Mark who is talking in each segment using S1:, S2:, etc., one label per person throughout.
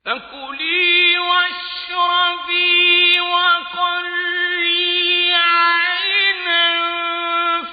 S1: فكلي واشربي وقري عينا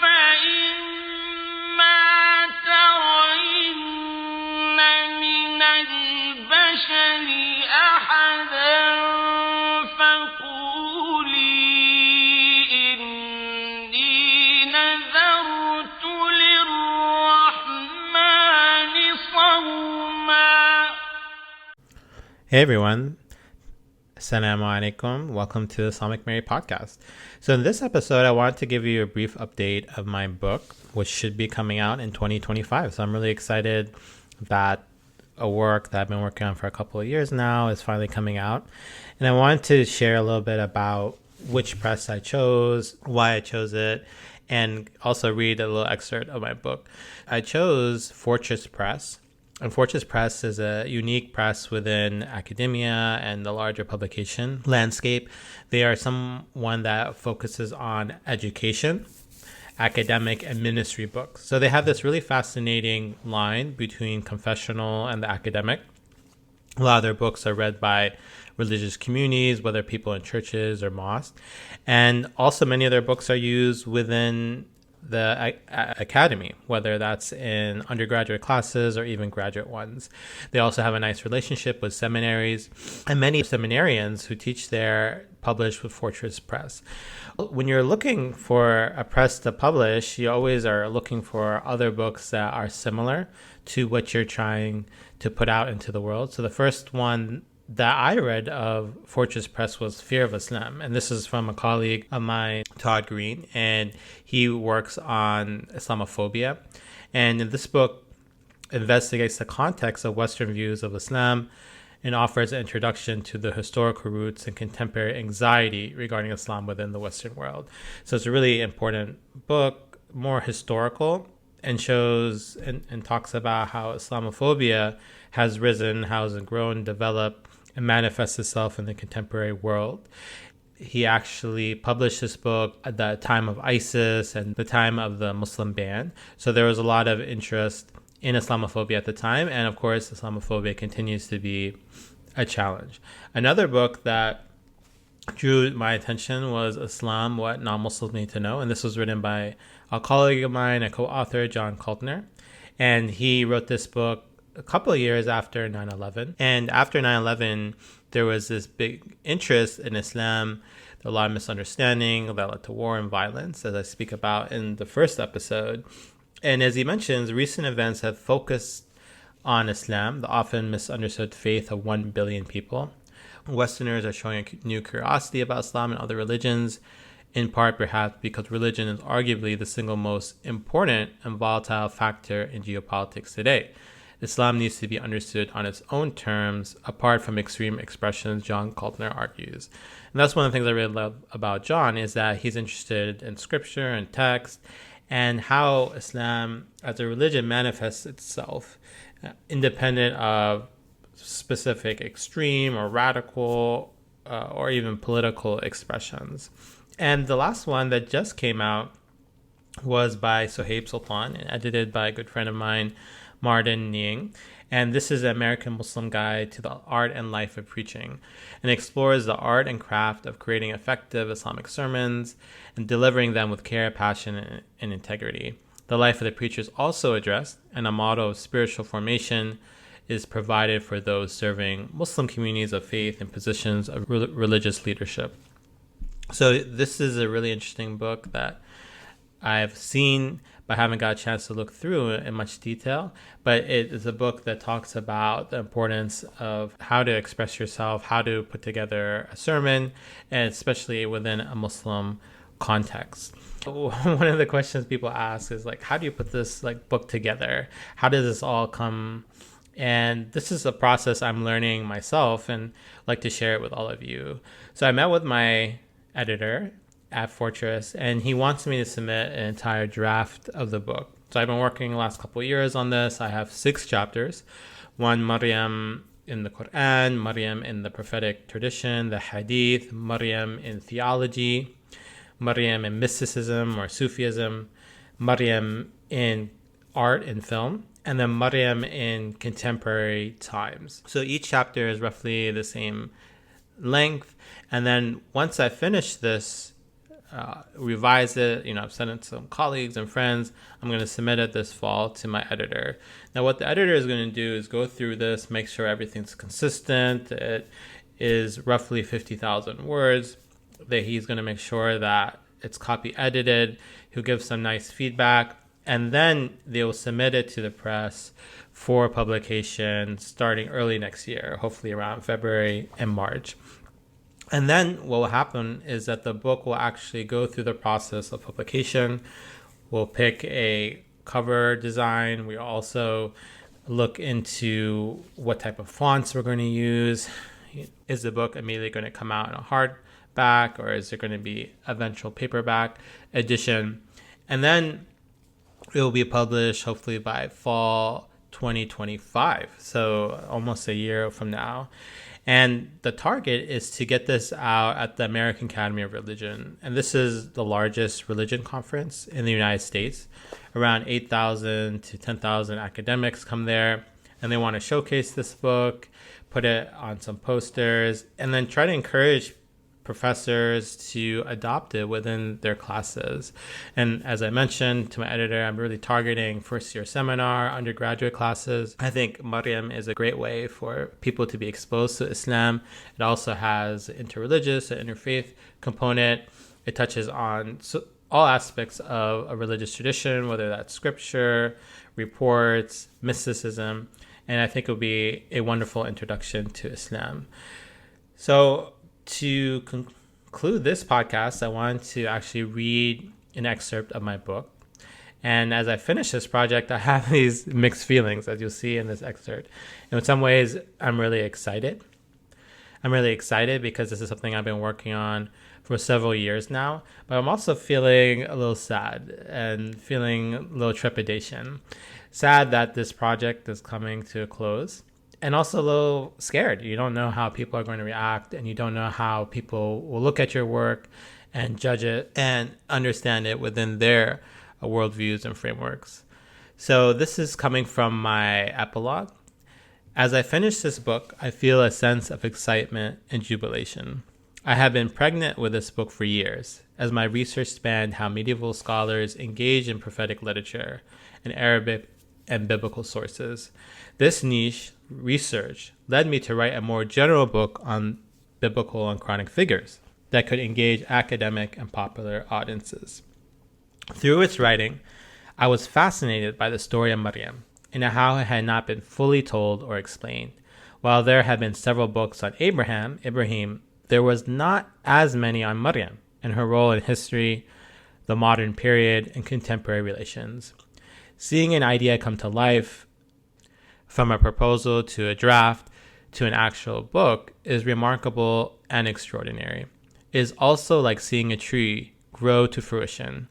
S1: فإما ترين من البشر أحدا فقولي إني نذرت للرحمن صوما.
S2: Hey everyone, Assalamu alaikum. Welcome to the Islamic Mary podcast. So in this episode, I wanted to give you a brief update of my book, which should be coming out in 2025. So I'm really excited that a work that I've been working on for a couple of years now is finally coming out. And I wanted to share a little bit about which press I chose, why I chose it, and also read a little excerpt of my book. I chose Fortress Press. And Fortress Press is a unique press within academia and the larger publication landscape. They are someone that focuses on education, academic, and ministry books. So they have this really fascinating line between confessional and the academic. A lot of their books are read by religious communities, whether people in churches or mosques. And also many of their books are used within the academy, whether that's in undergraduate classes or even graduate ones. They also have a nice relationship with seminaries, and many seminarians who teach there publish with Fortress Press. When you're looking for a press to publish, you always are looking for other books that are similar to what you're trying to put out into the world. So the first one that I read of Fortress Press was Fear of Islam. And this is from a colleague of mine, Todd Green, and he works on Islamophobia. And in this book, investigates the context of Western views of Islam and offers an introduction to the historical roots and contemporary anxiety regarding Islam within the Western world. So it's a really important book, more historical, and shows and talks about how Islamophobia has risen, how it's grown, developed, and manifests itself in the contemporary world. He actually published this book at the time of ISIS and the time of the Muslim ban. So there was a lot of interest in Islamophobia at the time. And of course, Islamophobia continues to be a challenge. Another book that drew my attention was Islam, What Non-Muslims Need to Know. And this was written by a colleague of mine, a co-author, John Kaltner. And he wrote this book a couple of years after 9/11. And after 9/11, there was this big interest in Islam, a lot of misunderstanding that led to war and violence, as I speak about in the first episode. And as he mentions, recent events have focused on Islam, the often misunderstood faith of 1 billion people. Westerners are showing a new curiosity about Islam and other religions, in part perhaps because religion is arguably the single most important and volatile factor in geopolitics today. Islam needs to be understood on its own terms, apart from extreme expressions, John Kaltner argues. And that's one of the things I really love about John, is that he's interested in scripture and text and how Islam as a religion manifests itself, independent of specific extreme or radical or even political expressions. And the last one that just came out was by Sohaib Sultan and edited by a good friend of mine, Martin Ning. And this is an American Muslim guide to the art and life of preaching, and explores the art and craft of creating effective Islamic sermons and delivering them with care, passion, and integrity. The life of the preacher is also addressed, and a model of spiritual formation is provided for those serving Muslim communities of faith in positions of religious leadership. So this is a really interesting book that I've seen but haven't got a chance to look through in much detail. But it is a book that talks about the importance of how to express yourself, how to put together a sermon, and especially within a Muslim context. One of the questions people ask is how do you put this book together? How does this all come? And this is a process I'm learning myself and like to share it with all of you. So I met with my editor at Fortress, and he wants me to submit an entire draft of the book. So I've been working the last couple of years on this. I have 6 chapters. One, Maryam in the Quran, Maryam in the prophetic tradition, the Hadith, Maryam in theology, Maryam in mysticism or Sufism, Maryam in art and film, and then Maryam in contemporary times. So each chapter is roughly the same length. And then once I finish this, revise it, I've sent it to some colleagues and friends, I'm going to submit it this fall to my editor. Now, what the editor is going to do is go through this, make sure everything's consistent. It is roughly 50,000 words, that he's going to make sure that it's copy edited. He'll give some nice feedback, and then they will submit it to the press for publication starting early next year, hopefully around February and March. And then what will happen is that the book will actually go through the process of publication. We'll pick a cover design. We also look into what type of fonts we're going to use. Is the book immediately going to come out in a hardback, or is there going to be eventual paperback edition? And then it will be published hopefully by fall 2025, so almost a year from now. And the target is to get this out at the American Academy of Religion. And this is the largest religion conference in the United States. Around 8,000 to 10,000 academics come there, and they want to showcase this book, put it on some posters, and then try to encourage professors to adopt it within their classes. And as I mentioned to my editor, I'm really targeting first-year seminar, undergraduate classes. I think Maryam is a great way for people to be exposed to Islam. It also has interreligious and interfaith component. It touches on all aspects of a religious tradition, whether that's scripture, reports, mysticism, and I think it will be a wonderful introduction to Islam. So to conclude this podcast, I wanted to actually read an excerpt of my book. And as I finish this project, I have these mixed feelings, as you'll see in this excerpt. And in some ways, I'm really excited. I'm really excited because this is something I've been working on for several years now. But I'm also feeling a little sad and feeling a little trepidation. Sad that this project is coming to a close. And also a little scared. You don't know how people are going to react, and you don't know how people will look at your work and judge it and understand it within their worldviews and frameworks. So this is coming from my epilogue. As I finish this book, I feel a sense of excitement and jubilation. I have been pregnant with this book for years, as my research spanned how medieval scholars engage in prophetic literature and Arabic and biblical sources. This niche research led me to write a more general book on biblical and Quranic figures that could engage academic and popular audiences. Through its writing, I was fascinated by the story of Maryam and how it had not been fully told or explained. While there had been several books on Ibrahim, there was not as many on Maryam and her role in history, the modern period, and contemporary relations. Seeing an idea come to life, from a proposal to a draft to an actual book, is remarkable and extraordinary. It is also like seeing a tree grow to fruition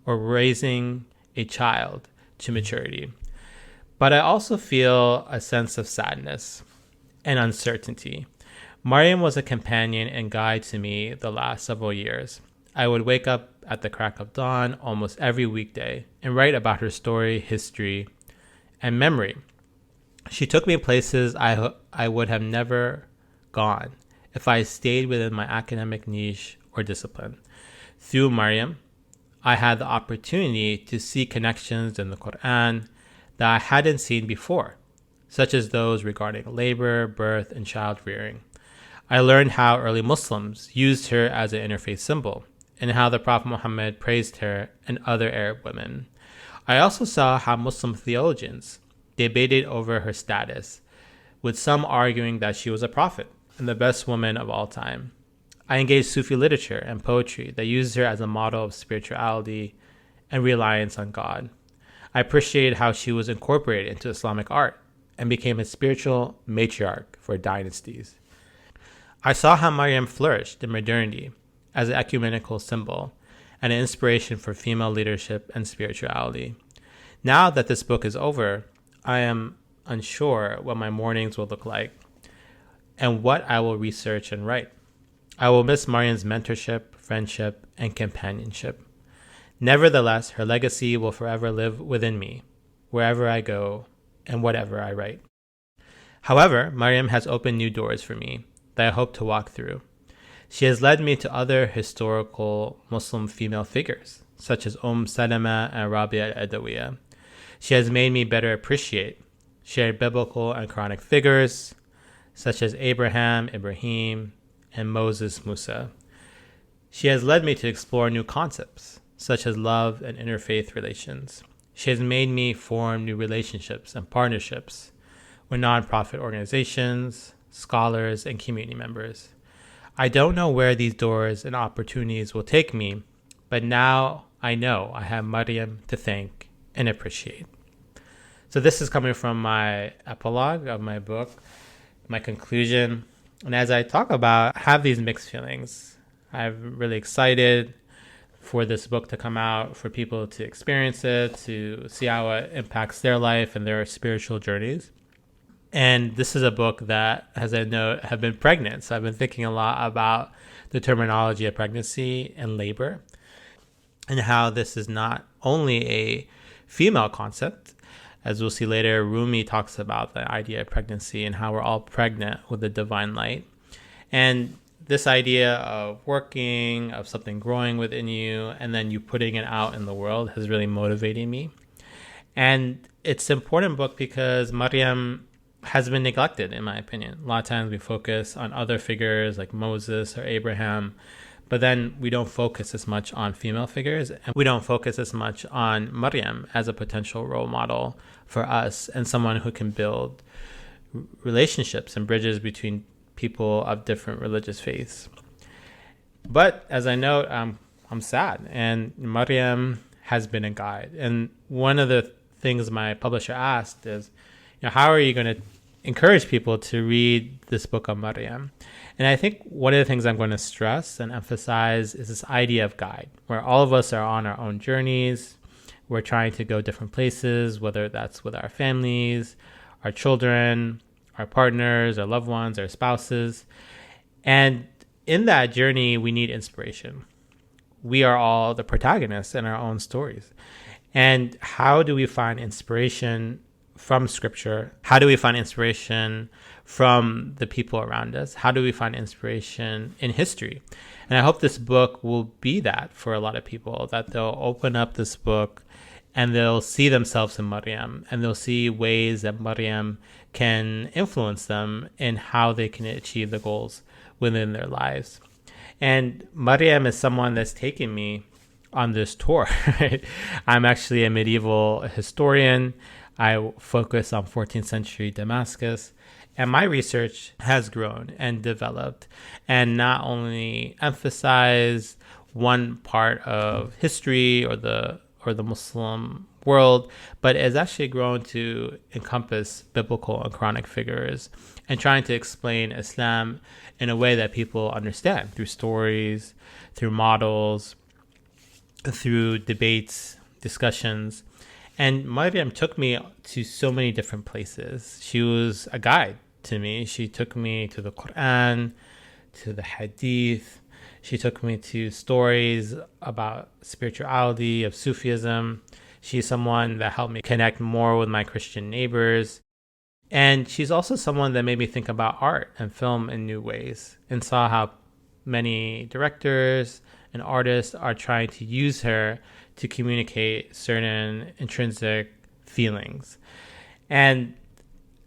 S2: or raising a child to maturity. But I also feel a sense of sadness and uncertainty. Maryam was a companion and guide to me the last several years. I would wake up at the crack of dawn almost every weekday and write about her story, history, and memory. She took me places I would have never gone if I stayed within my academic niche or discipline. Through Maryam, I had the opportunity to see connections in the Quran that I hadn't seen before, such as those regarding labor, birth, and child rearing. I learned how early Muslims used her as an interfaith symbol, and how the Prophet Muhammad praised her and other Arab women. I also saw how Muslim theologians debated over her status, with some arguing that she was a prophet and the best woman of all time. I engaged Sufi literature and poetry that used her as a model of spirituality and reliance on God. I appreciated how she was incorporated into Islamic art and became a spiritual matriarch for dynasties. I saw how Maryam flourished in modernity as an ecumenical symbol and an inspiration for female leadership and spirituality. Now that this book is over, I am unsure what my mornings will look like and what I will research and write. I will miss Maryam's mentorship, friendship, and companionship. Nevertheless, her legacy will forever live within me, wherever I go and whatever I write. However, Maryam has opened new doors for me that I hope to walk through. She has led me to other historical Muslim female figures, such as Salama and Rabia al-Adawiyya. She has made me better appreciate shared biblical and Quranic figures, such as Abraham, Ibrahim, and Moses, Musa. She has led me to explore new concepts, such as love and interfaith relations. She has made me form new relationships and partnerships with nonprofit organizations, scholars, and community members. I don't know where these doors and opportunities will take me, but now I know I have Maryam to thank and appreciate. So this is coming from my epilogue of my book, my conclusion. And as I talk about, I have these mixed feelings. I'm really excited for this book to come out, for people to experience it, to see how it impacts their life and their spiritual journeys. And this is a book that, as I know, have been pregnant. So I've been thinking a lot about the terminology of pregnancy and labor, and how this is not only a female concept. As we'll see later, Rumi talks about the idea of pregnancy and how we're all pregnant with the divine light. And this idea of working, of something growing within you, and then you putting it out in the world has really motivated me. And it's an important book because Maryam has been neglected, in my opinion. A lot of times we focus on other figures like Moses or Abraham, but then we don't focus as much on female figures, and we don't focus as much on Maryam as a potential role model for us and someone who can build relationships and bridges between people of different religious faiths. But as I note, I'm sad, and Maryam has been a guide. And one of the things my publisher asked is, how are you going to encourage people to read this book of Maryam? And I think one of the things I'm going to stress and emphasize is this idea of guide, where all of us are on our own journeys. We're trying to go different places, whether that's with our families, our children, our partners, our loved ones, our spouses. And in that journey, we need inspiration. We are all the protagonists in our own stories. And how do we find inspiration from scripture? How do we find inspiration from the people around us? How do we find inspiration in history? And I hope this book will be that for a lot of people, that they'll open up this book and they'll see themselves in Maryam, and they'll see ways that Maryam can influence them in how they can achieve the goals within their lives. And Maryam is someone that's taken me on this tour. Right? I'm actually a medieval historian. I focus on 14th century Damascus, and my research has grown and developed and not only emphasized one part of history or the Muslim world, but has actually grown to encompass biblical and Quranic figures and trying to explain Islam in a way that people understand through stories, through models, through debates, discussions. And Maryam took me to so many different places. She was a guide to me. She took me to the Quran, to the Hadith. She took me to stories about spirituality, of Sufism. She's someone that helped me connect more with my Christian neighbors. And she's also someone that made me think about art and film in new ways, and saw how many directors and artists are trying to use her to communicate certain intrinsic feelings. And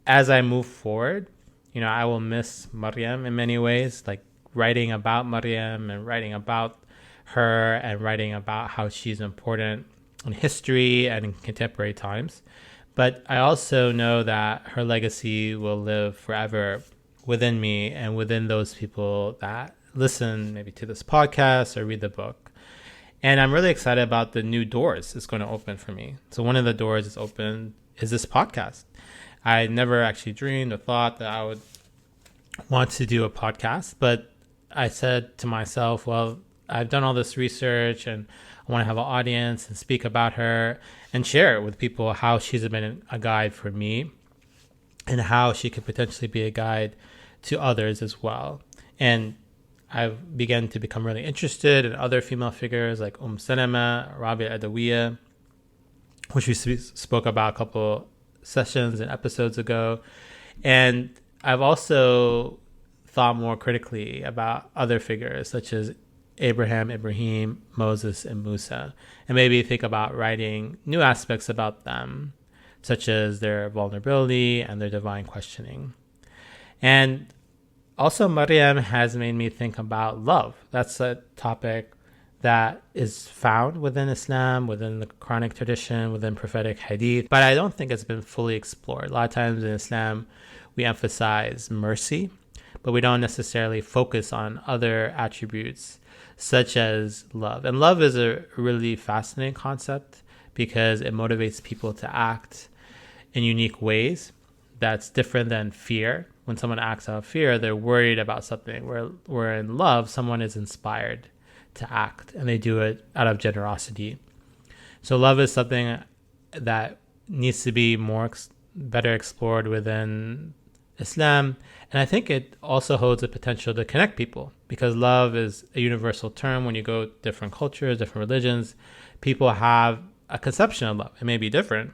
S2: as I move forward, I will miss Maryam in many ways, like writing about Maryam and writing about her and writing about how she's important in history and in contemporary times. But I also know that her legacy will live forever within me and within those people that listen maybe to this podcast or read the book. And I'm really excited about the new doors it's going to open for me. So one of the doors is open is this podcast. I never actually dreamed or thought that I would want to do a podcast, but I said to myself, well, I've done all this research and I want to have an audience and speak about her and share it with people how she's been a guide for me and how she could potentially be a guide to others as well. And I've begun to become really interested in other female figures like Salama, Rabia al-Adawiyya, which we spoke about a couple sessions and episodes ago. And I've also thought more critically about other figures such as Abraham, Ibrahim, Moses, and Musa, and maybe think about writing new aspects about them, such as their vulnerability and their divine questioning. And also, Maryam has made me think about love. That's a topic that is found within Islam, within the Quranic tradition, within prophetic hadith, but I don't think it's been fully explored. A lot of times in Islam, we emphasize mercy, but we don't necessarily focus on other attributes such as love. And love is a really fascinating concept because it motivates people to act in unique ways that's different than fear. When someone acts out of fear, they're worried about something. Where in love, someone is inspired to act and they do it out of generosity. So love is something that needs to be better explored within Islam. And I think it also holds the potential to connect people because love is a universal term. When you go to different cultures, different religions, people have a conception of love. It may be different,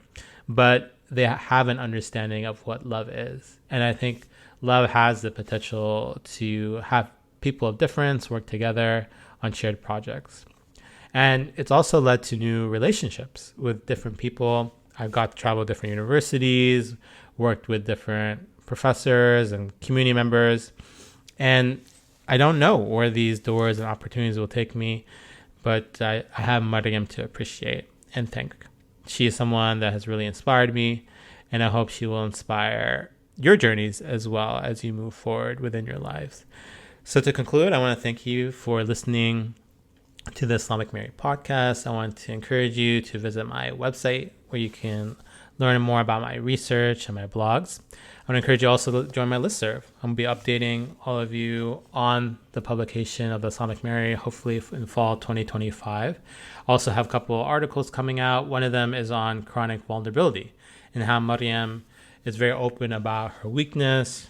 S2: but they have an understanding of what love is. And I think love has the potential to have people of difference work together on shared projects. And it's also led to new relationships with different people. I've got to travel to different universities, worked with different professors and community members. And I don't know where these doors and opportunities will take me, but I have Maryam to appreciate and thank. She is someone that has really inspired me, and I hope she will inspire your journeys as well as you move forward within your lives. So to conclude, I want to thank you for listening to the Islamic Mary podcast. I want to encourage you to visit my website where you can learn more about my research and my blogs. I want to encourage you also to join my listserv. I'm going to be updating all of you on the publication of the Islamic Mary, hopefully in fall 2025. I also have a couple of articles coming out. One of them is on Quranic vulnerability and how Maryam is very open about her weakness,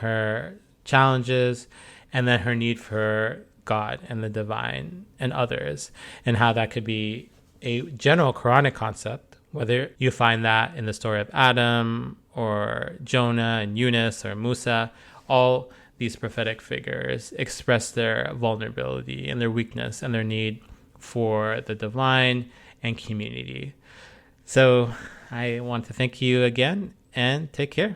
S2: her challenges, and then her need for God and the divine and others, and how that could be a general Quranic concept, whether you find that in the story of Adam or Jonah and Yunus or Musa. All these prophetic figures express their vulnerability and their weakness and their need for the divine and community. So I want to thank you again and take care.